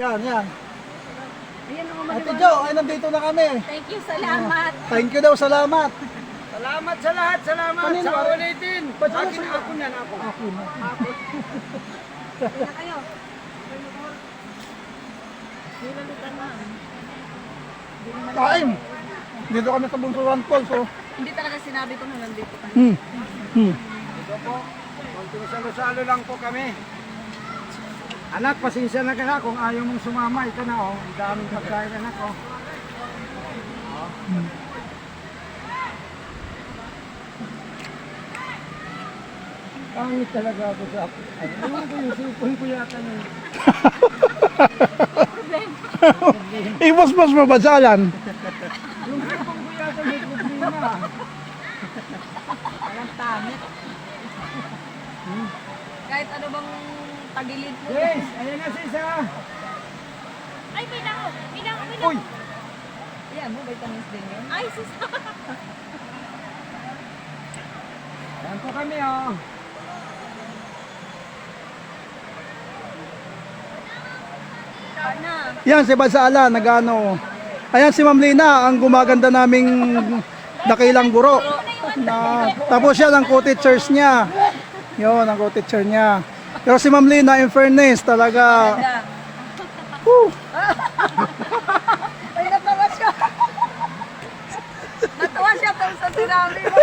Yan, yan. Ayan ang Ate Jo, ay nandito na kami. Thank you, salamat. Thank you daw, salamat. Salamat sa lahat, salamat Kanino sa ba? ulitin. Ba't Akin sino- ako na ako. Ako na. Kaya kayo. Nilalutan na. Kain. Dito kami sa Bunsuran Falls, so. Hindi talaga sinabi ko na nandito tayo. Ito po, konting salo-salo lang po kami. Anak, pasensya na ka kung ayaw mong sumama. Ito na oh, ang daming pagkain anak oh. Pangit talaga ako sa ako. Ewan ko yung sipon ko yata na yun. Ibos-bos mo ba dyan? Yung sipon ko yata may problema. Walang tamit. Kahit ano bang tagilid mo. Yes, ayan na si Isa. Ay, may lango. May lango, may Uy! Ayan mo, vitamins din yun. Ay, sis. Ayan po kami oh. Ana. Yan, si Bansala, nagano. Ayan si Ma'am Lina, ang gumaganda naming dakilang guro. Tapos yan ang co-teachers niya. Yun, ang co-teacher niya. Pero si Ma'am Lina, in fairness, talaga. Whew, Ay, natawa siya. Natawa siya pero sa sinabi mo.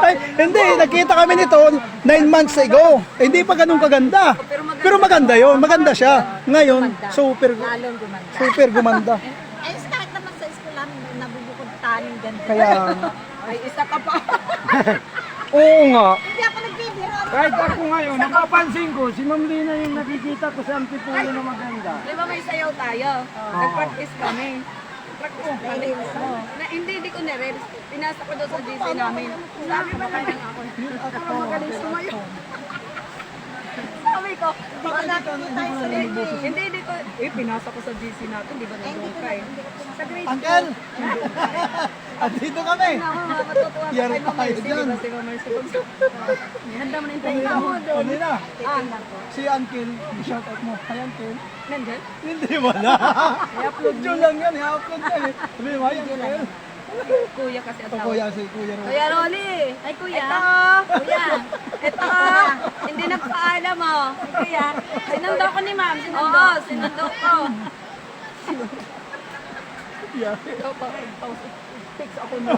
ay, hindi, nakita kami nito 9 months ago. Eh, hindi pa ganun kaganda. Pero maganda yun, maganda siya. Ngayon, super, Lalong gumanda. super gumanda. Ay, kahit naman sa school namin, nabubukod taning ganda. Kaya, Ay, isa ka pa. oo nga. Hindi ako nagbibiro. Kahit ako ngayon, napapansin ko, si Ma'am Lina yung nakikita ko sa Antipolo na maganda. Di ba may sayaw tayo? Nag-practice kami. Practice kami. Hindi ko na-reels. Pinasa ko doon sa GC namin. Sabi pa naman ako. Ako na magaling sumayaw. Sabi ko, baka natin tayo sa Hindi ko. Pinasa ko sa GC natin. Di ba nandun ka eh? Sa grade Uncle! Andito kami! Ako, matutuwa ka Yan kay Mama tayo Mercy. dyan. Di ba si Mama Mercy? Handa mo na yung tayo mo doon. Ano na? Ah, Si Uncle, i-shout out mo. Hi Uncle. nandyan? Hindi mo na. I-upload nyo lang yan. I-upload yan eh. Sabi mo, hi Uncle. Kuya kasi ang Ito tawag. kuya, si Kuya Ro. Kuya Rolly! Ay, kuya! Kuya! Ito! Hindi nagpaalam mo. Kuya! Sinundo ko ni ma'am. Sinundo. Oo, sinundo ko. Yeah. Ikaw pa. Fix ako na.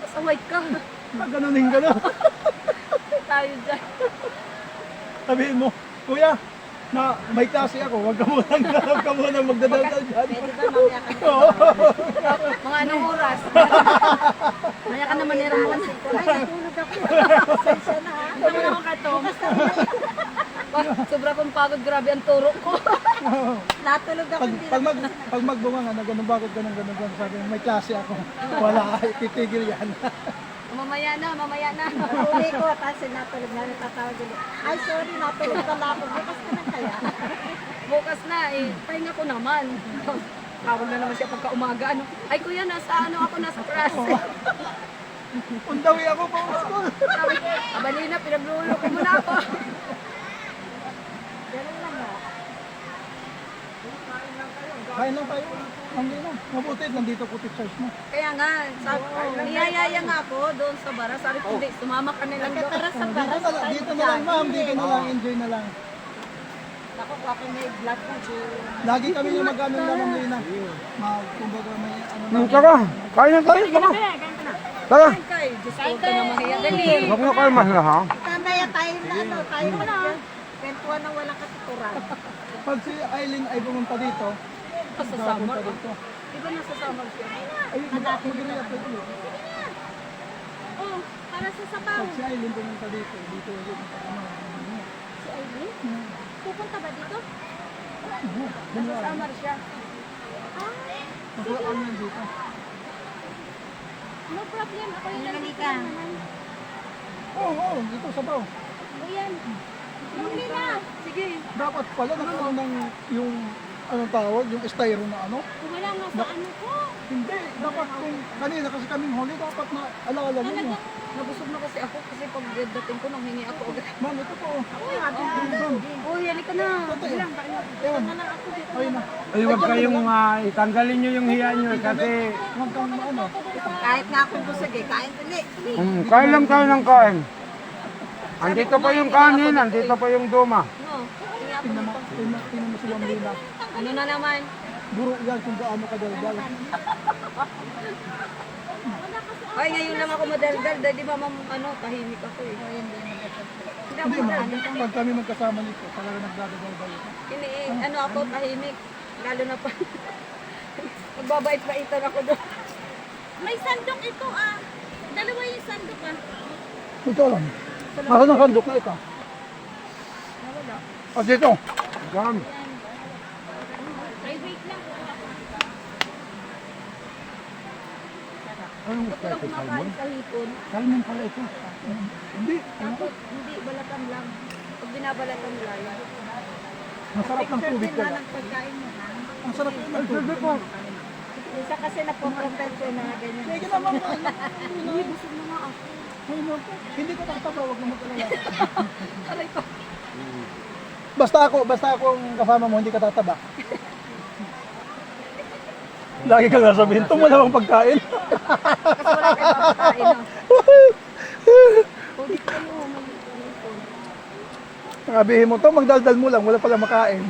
Pasaway ka. Ganunin ka na. Tayo dyan. Sabihin mo, Kuya, na may klase ako. Huwag ka munang magdadaldal dyan. Pwede ba mamaya ka na? Mga anong oras? Maya ka naman nirang mga siko. Ay, natulog ako. Sensya na ha. Ito naman ako kay Tom. Sobra kong pagod. Grabe ang turo ko. Natulog ako. Pag magbunga nga, na ganun bakit ganun. Sabi mo, may klase ako. Wala, titigil yan. Mamaya na, mamaya na. Uli ko, tapos natulog na, natatawag ulit. Ay, sorry, natulog na lang ako. Bukas ka na kaya. Bukas na eh. Pahinga ko naman. Tawag na naman siya pagka umaga. Ano? Ay kuya, nasa ano ako, nasa class. Undawi ako pa school. Sabi, abalina, pinaglulo ko muna ako. Ganun lang ha. Kain lang tayo. Hindi na. Mabuti, nandito po teachers mo. Kaya nga, sabi, niyayaya nga ako doon sa bara. Sabi ko, hindi, sumama ka na lang doon. Tara sa Dito baras na lang, dito na lang ma'am. Dito na lang, enjoy na lang. Ako, ako may blood po. Lagi kami yung mag-ano na Ma'am Lina. Kumbaga may ano na. Tara, kain na tayo. Tara. Ay, kay, Diyos ko, ka na mahiya. Dali. Huwag na kayo mahla ha. Kamaya tayo na ano, tayo na. Kwentuhan ng walang katuturan. Pag si Aileen ay pumunta dito, Sa summer. pumunta dito. Di ba nasa summer siya? Ay, mag-react ulit. Oh, para sa sabaw. Pag si Aileen pumunta dito, dito ulit. Si Aileen? Pupunta ba dito? Ano? Nasa summer siya. Maglaan yan dito. No problem. Ako yung nandito ka. lang naman. Oo, dito sa baw. O yan. Hindi na. Sige. Dapat pala nagkaroon ng yung anong tawag, yung styro na ano. Wala nga sa ano ko. Hindi, dapat kung kanina kasi kaming huli, dapat na alaala mo. Nabusog na kasi ako kasi pag dating ko nang hingi ako agad. Ma'am, ito po. Uy, halika na. Ayan. Ayun na. Ay, huwag kayong itanggalin nyo yung hiya nyo kasi Huwag kang ano. Kahit nga akong busog eh, kain dali. kain lang tayo ng kain. Andito pa yung kanin, andito pa yung duma. No, hingi ako Tingnan mo, nito. tingnan mo si Ma'am Lina. Ano na naman? Guro yan kung gaano kadaldal. Ay, ngayon lang ako madaldal. Dahil di ba, ma'am, ano, tahimik ako eh. Hindi ako Hindi ma'am, madaldal. pag kami magkasama nito, talaga nagdadaldal. Ano ako, tahimik. Lalo na pa. Magbabait-baitan ako doon. May sandok ito ah. Dalawa yung sandok ah. Ito lang. Nasa ng sandok na ito. At dito. Gam. Ay, wait lang. Anong Ito lang kumakain sa hipon. Salmon pala ito. Hindi. Tapos, hindi, balatan lang. Pag binabalatan lalo. Masarap ng tubig Wala ka. ng pagkain mo ha. Ang sarap ng tubig. Sige po. Isa kasi napoprotel ko na ganyan. Sige naman. Uy, busog na nga ako. Hindi ko tataba, huwag mo mag-alala. Aray ko. Basta ako ang kasama mo, hindi ka tataba. Lagi ka nga sabihin, ito mo lang pagkain. Kasi wala tayong papakain, no? Ulit kayo, mag-hipon. Sabihin mo to, magdaldal mo lang, wala pala makain.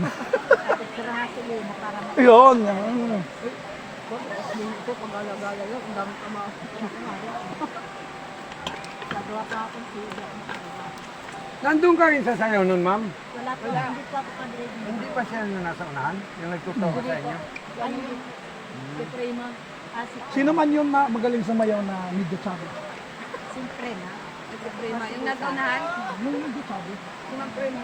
Sarahan sila mo para Yun. Ito, pag-alagala lang, ang dami tama. magagawa pa akong suga. Nandun ka rin sa sayaw nun, ma'am? Wala pa, hindi pa ako pag-ready. Hindi pa siya yung nasa unahan? Yung nagtuturo sa inyo? Ano yun? Si Prima. Sino man yung magaling sumayaw na medyo chubby? Siyempre na. Si Prima. Yung nagaunahan? Yung medyo chubby. Si Ma'am Prima.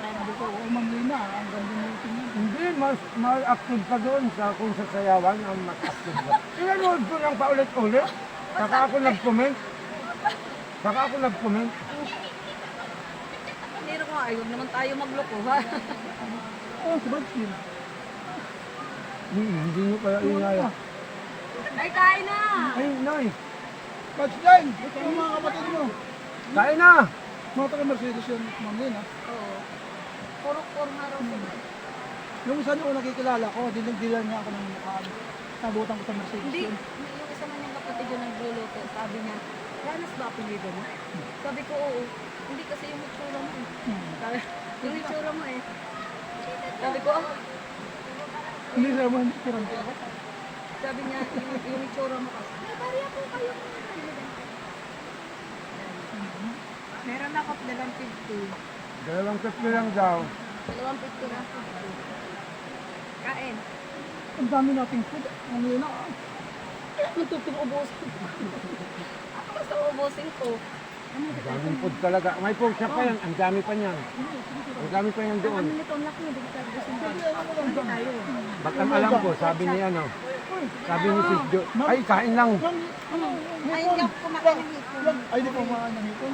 Sabi ko, oh, Ma'am Lina, ang ganda mo tingnan. Hindi, mas active ka doon sa kung sa sayawan, ang mas active ka. Pinanood ko lang paulit-ulit. Saka ako nag-comment. Nero ko, ay, huwag naman tayo magloko, ha? Oh, sabad yun. Hindi nyo pala inaya. Ay, kain na! Ay, Nay! Coach Jen, ito yung mga kapatid mo. Kain na! Mga taga Mercedes yun, Ma'am Lina. Oo. Purok-purok nga raw sila. Yung isa niyo nakikilala ko, dilang niya ako ng mukha. Nabutan ko sa Mercedes Hindi. yun. Yung isa man yung kapatid yung nagluluto, sabi niya, Ranas ba apelido mo? Sabi ko, oo. Hindi kasi yung itsura mo eh. Sabi, yung itsura mo eh. Sabi ko, ah. Hindi siya mo, hindi kurang. Sabi niya, yung itsura mo kasi. Ay, bariya po kayo. Meron ako 250. 250 lang daw. 250 na. Kain. Ang dami nating food. Ma'am Lina, Ang tutubusin. Ako basta ubusin ko. Daming food talaga. May pork chop pa yan. Ang dami pa niyan. Ang dami pa yan doon. Ano nito, laki, hindi ka gusto mo. Ba't ang alam ko, sabi ni ano, sabi ni Sis Jo, ay kain lang. Ay, hindi ako kumakain ng hipon. ay di ko makaan ng hipon.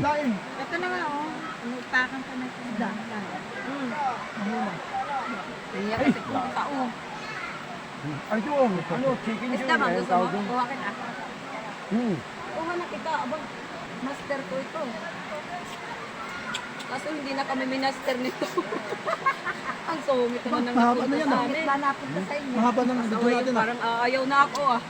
Lain. Ito na nga oh. Umutakan ka na sa Kaya kasi kung tao. Ay doon, ano, chicken Isda joy. man, Ayun gusto tawag mo? doon. Kuha ka na. Kuha na kita, abang. Master ko ito. Kaso hindi na kami minaster nito. Ang sungit naman ng Mahaba napunta na yan, sa ah. amin. Manapot ka sa inyo. Mahaba ng So, video natin. parang ayaw na ako ah.